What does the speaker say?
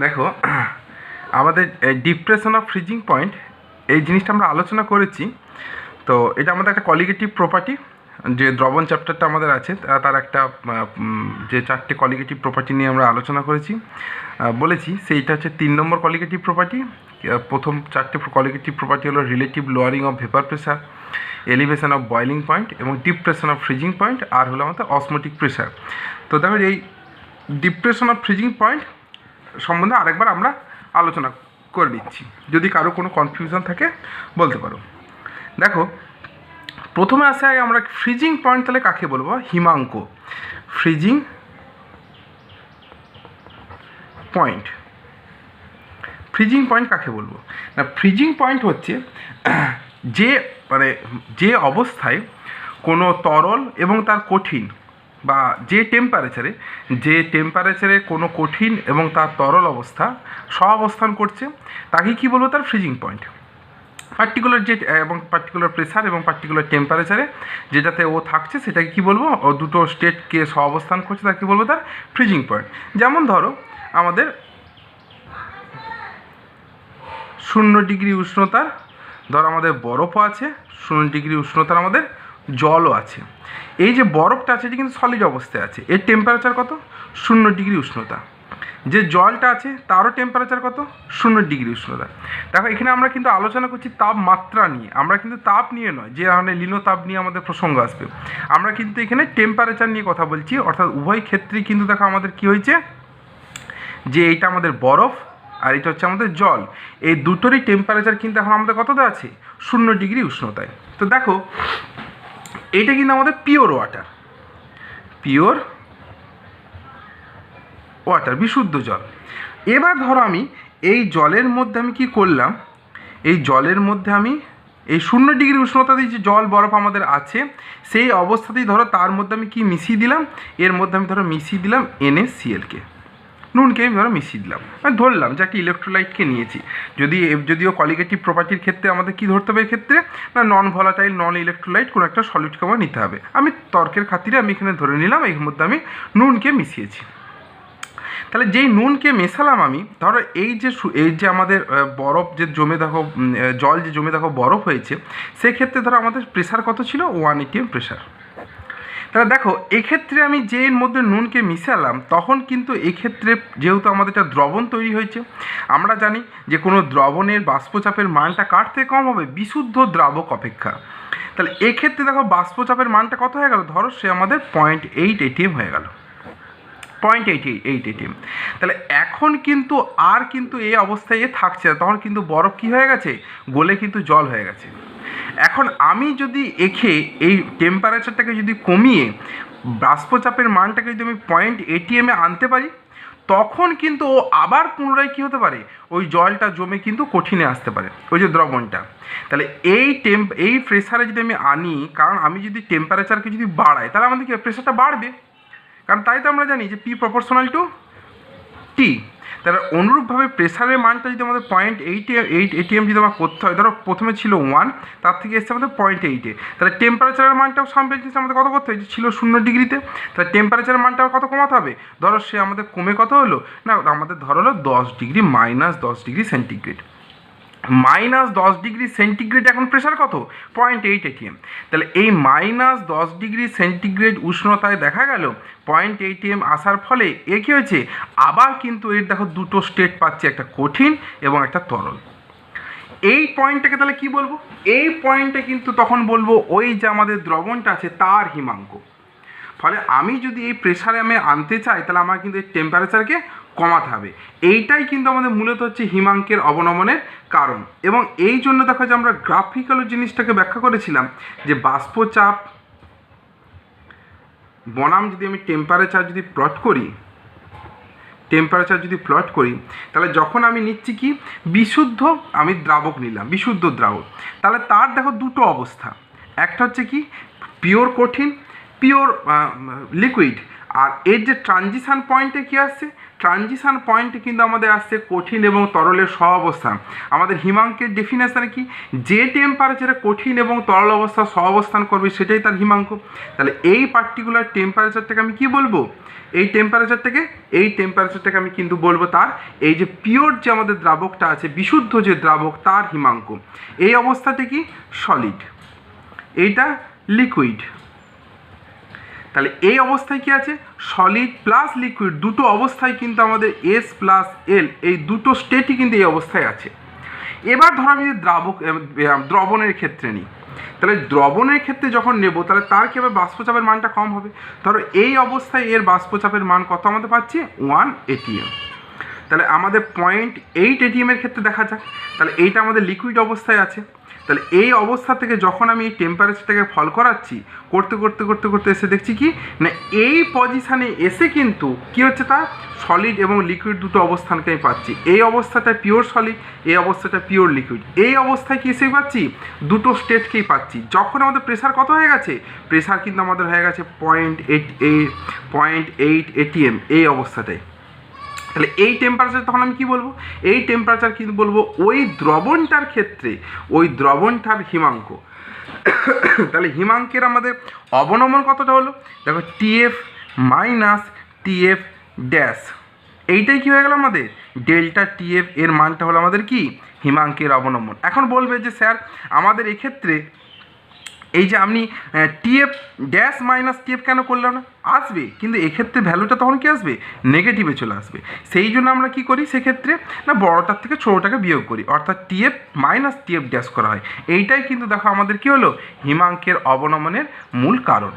দেখো, আমাদের depression of freezing point এই জিনিসটা আমরা আলোচনা করেছি। তো এটা আমাদের একটা কলিগেটিভ প্রপার্টি, যে দ্রবণ চ্যাপ্টারটা আমাদের আছে তার একটা যে 4টে কলিগেটিভ প্রপার্টি নিয়ে আমরা আলোচনা করেছি, বলেছি সেইটা হচ্ছে 3 নম্বর কলিগেটিভ প্রপার্টি। প্রথম 4টে কলিগেটিভ প্রপার্টি হলো relative lowering of vapour pressure, elevation of boiling point এবং ডিপ্রেশন অফ ফ্রিজিং পয়েন্ট, আর হলো আমাদের অসমোটিক প্রেশার। তো দেখো, এই ডিপ্রেশন অফ ফ্রিজিং পয়েন্ট সম্বন্ধে আরেকবার আমরা আলোচনা করে নিচ্ছি, যদি কারো কোনো কনফিউশন থাকে বলতে পারো। দেখো, প্রথমে আসে আমরা ফ্রিজিং পয়েন্ট তাহলে কাকে বলবো? Himank. Freezing point, freezing point কাকে বলবো না? ফ্রিজিং পয়েন্ট হচ্ছে যে অবস্থায় কোনো তরল এবং তার কঠিন, বা যে টেম্পারেচারে কোনো কঠিন এবং তার তরল অবস্থা সহাবস্থান করছে, তাকে কী বলবো? তার ফ্রিজিং পয়েন্ট। পার্টিকুলার প্রেসার এবং পার্টিকুলার টেম্পারেচারে যেটাতে ও থাকছে সেটাকে কী বলবো? ও দুটো স্টেটকে সহাবস্থান করছে, তাকে বলবো তার ফ্রিজিং পয়েন্ট। যেমন ধরো, আমাদের 0 ডিগ্রি উষ্ণতার আমাদের বরফও আছে, 0 ডিগ্রি উষ্ণতার আমাদের জলও আছে। এই যে বরফটা আছে এটি কিন্তু সলিড অবস্থায় আছে, এর টেম্পারেচার কত? 0 ডিগ্রি উষ্ণতা। যে জলটা আছে তারও টেম্পারেচার কত? 0 ডিগ্রি উষ্ণতা। দেখো, এখানে আমরা কিন্তু আলোচনা করছি তাপমাত্রা নিয়ে, আমরা কিন্তু তাপ নিয়ে নয়, যে আমাদের লীন তাপ নিয়ে আমাদের প্রসঙ্গ আসবে। আমরা কিন্তু এখানে টেম্পারেচার নিয়ে কথা বলছি, অর্থাৎ উভয় ক্ষেত্রেই কিন্তু দেখো আমাদের কী হয়েছে, যে এইটা আমাদের বরফ আর এটা হচ্ছে আমাদের জল, এই দুটোরই টেম্পারেচার কিন্তু এখন আমাদের কতটা আছে? 0 ডিগ্রি উষ্ণতায়। তো দেখো, এইটা কিন্তু আমাদের পিওর ওয়াটার, বিশুদ্ধ জল। এবার ধরো, আমি এই জলের মধ্যে আমি কি করলাম? এই জলের মধ্যে আমি এই 0 ডিগ্রি উষ্ণতাতেই যে জল বরফ আমাদের আছে, সেই অবস্থাতেই ধরো তার মধ্যে আমি কি মিশিয়ে দিলাম? এর মধ্যে আমি ধরো মিশিয়ে দিলাম NaCl-কে, নুনকে আমি ধরো মিশিয়ে দিলাম। আমি ধরলাম যে একটা ইলেকট্রোলাইটকে নিয়েছি। যদিও কলিগেটিভ প্রপার্টির ক্ষেত্রে আমাদের কী ধরতে হবে এক্ষেত্রে? না, নন ভলাটাইল নন ইলেকট্রোলাইট কোনো একটা সলিডকে আমার নিতে হবে। আমি তর্কের খাতিরে আমি এখানে ধরে নিলাম এর মধ্যে আমি নুনকে মিশিয়েছি। তাহলে যেই নুনকে মেশালাম আমি, ধরো এই যে আমাদের বরফ যে জমে দেখো, জল যে জমে দেখো বরফ হয়েছে, সেক্ষেত্রে ধরো আমাদের প্রেশার কত ছিল? 1 atm প্রেশার। তাহলে দেখো, এক্ষেত্রে আমি যে এর মধ্যে নুনকে মিশালাম, তখন কিন্তু এক্ষেত্রে যেহেতু আমাদের একটা দ্রবণ তৈরি হয়েছে, আমরা জানি যে কোনো দ্রবণের বাষ্পচাপের মানটা কার থেকে কম হবে? বিশুদ্ধ দ্রাবক অপেক্ষা। তাহলে এক্ষেত্রে দেখো, বাষ্পচাপের মানটা কত হয়ে গেল? ধরো সে আমাদের 0.8 atm হয়ে গেল, 0.88 atm। তাহলে এখন কিন্তু আর কিন্তু এই অবস্থায় থাকছে না, তখন কিন্তু বরফ কী হয়ে গেছে? গলে কিন্তু জল হয়ে গেছে। এখন আমি যদি এই টেম্পারেচারটাকে যদি কমিয়ে বাষ্পচাপের মানটাকে যদি আমি 0.8 atm আনতে পারি, তখন কিন্তু ও আবার পুনরায় কী হতে পারে? ওই জলটা জমে কিন্তু কঠিনে আসতে পারে, ওই যে দ্রবণটা। তাহলে এই প্রেসারে যদি আমি আনি, কারণ আমি যদি টেম্পারেচারকে যদি বাড়াই, তাহলে আমাদের কি প্রেসারটা বাড়বে, কারণ তাই তো আমরা জানি যে P প্রপোর্শনাল টু T। তাহলে অনুরূপভাবে প্রেসারের মানটা যদি আমাদের 0.8 atm যদি আমার করতে হয়, ধরো প্রথমে ছিল 1, তার থেকে এসছে আমাদের 0.8-এ, তাহলে টেম্পারেচারের মানটাও সামনে আমাদের কত করতে হয়? যে ছিল 0 ডিগ্রিতে, তাহলে টেম্পারেচারের মানটা কত কমাতে হবে? ধরো সে আমাদের কমে কত হলো? না, আমাদের ধরো হলো 10 degree, -10 degree centigrade. -10 degree centigrade এখন প্রেশার কত? 0.8 atm। তাহলে এই -10 ডিগ্রি সেন্টিগ্রেড উষ্ণতায় দেখা গেল 0.8 atm আসার ফলে এ কী হয়েছে? আবার কিন্তু এর দেখো দুটো স্টেট পাচ্ছে, একটা কঠিন এবং একটা তরল। এই পয়েন্টটাকে তাহলে কি বলবো? এই পয়েন্টটা কিন্তু তখন বলবো ওই যে আমাদের দ্রবণটা আছে তার হিমাঙ্ক। ফলে আমি যদি এই প্রেশারে আমি আনতে চাই, তাহলে আমার কিন্তু এই টেম্পারেচারকে কমাতে হবে। এইটাই কিন্তু আমাদের মূলত হচ্ছে হিমাঙ্কের অবনমনের কারণ। এবং এই জন্য দেখো যে আমরা গ্রাফিক্যাল জিনিসটাকে ব্যাখ্যা করেছিলাম, যে বাষ্পচাপ বনাম যদি আমি টেম্পারেচার যদি প্লট করি, তাহলে যখন আমি নিচ্ছি কি বিশুদ্ধ, আমি দ্রাবক নিলাম, বিশুদ্ধ দ্রাবক, তাহলে তার দেখো দুটো অবস্থা, একটা হচ্ছে কি পিওর কঠিন, পিওর লিকুইড, আর এর যে ট্রানজিশান পয়েন্টে কী আসছে? ট্রানজিশন পয়েন্টে কিন্তু আমাদের আসছে কঠিন এবং তরলের সহাবস্থান। আমাদের হিমাঙ্কের ডেফিনেশন কি, যে টেম্পারেচারে কঠিন এবং তরল অবস্থা সহাবস্থান করবে সেটাই তার হিমাঙ্ক। তাহলে এই পার্টিকুলার টেম্পারেচারটাকে আমি কি বলবো, এই টেম্পারেচারটাকে আমি কিন্তু বলবো তার এই যে পিওর যে আমাদের দ্রাবকটা আছে, বিশুদ্ধ যে দ্রাবক, তার হিমাঙ্ক। এই অবস্থাটি কি সলিড, এইটা লিকুইড। তাহলে এই অবস্থায় কি আছে, সলিড প্লাস লিকুইড দুটো অবস্থায় কিন্তু আমাদের এস প্লাস এল এই দুটো স্টেটই কিন্তু এই অবস্থায় আছে। এবার ধরো আমি দ্রবণের ক্ষেত্রে নিই, তাহলে দ্রবণের ক্ষেত্রে যখন নেব তাহলে তার কি হবে, বাষ্পচাপের মানটা কম হবে। ধরো এই অবস্থায় এর বাষ্পচাপের মান কত আমাদের পাচ্ছি, 1 atm। তাহলে আমাদের 0.8 atm ক্ষেত্রে দেখা যাক, তাহলে এইটা আমাদের লিকুইড অবস্থায় আছে। তাহলে এই অবস্থা থেকে যখন আমি এই টেম্পারেচারটাকে ফল করাচ্ছি, করতে করতে করতে করতে এসে দেখছি কি না, এই পজিশানে এসে কিন্তু কি হচ্ছে, তার সলিড এবং লিকুইড দুটো অবস্থানকে আমি পাচ্ছি। এই অবস্থাটা পিওর সলিড, এই অবস্থাটা পিওর লিকুইড। এই অবস্থায় কি এসে পাচ্ছি, দুটো স্টেটকেই পাচ্ছি। যখন আমাদের প্রেশার কত হয়ে গেছে, প্রেশার কিন্তু আমাদের হয়ে গেছে 0.8 atm এই অবস্থাটায়। তাহলে এই টেম্পারেচার তখন আমি কি বলবো, এই টেম্পারেচার কিন্তু বলবো ওই দ্রবণটার ক্ষেত্রে ওই দ্রবণটার হিমাঙ্ক। তাহলে হিমাঙ্কের আমাদের অবনমন কতটা হলো, দেখো টিএফ মাইনাস টিএফ ড্যাশ, এইটাই কী হয়ে গেল আমাদের ডেল্টা টিএফ, এর মানটা হলো আমাদের কি হিমাঙ্কের অবনমন। এখন বলবে যে স্যার আমাদের এক্ষেত্রে এই যে আপনি টিএফ ড্যাশ মাইনাস টিএফ কেন করলাম না, আসবে কিন্তু এক্ষেত্রে ভ্যালুটা তখন কি আসবে, নেগেটিভে চলে আসবে। সেই জন্য আমরা কি করি সেক্ষেত্রে না, বড়টার থেকে ছোটোটাকে বিয়োগ করি, অর্থাৎ টিএফ মাইনাস টিএফ ড্যাশ করা হয়। এইটাই কিন্তু দেখো আমাদের কি হলো হিমাঙ্কের অবনমনের মূল কারণ।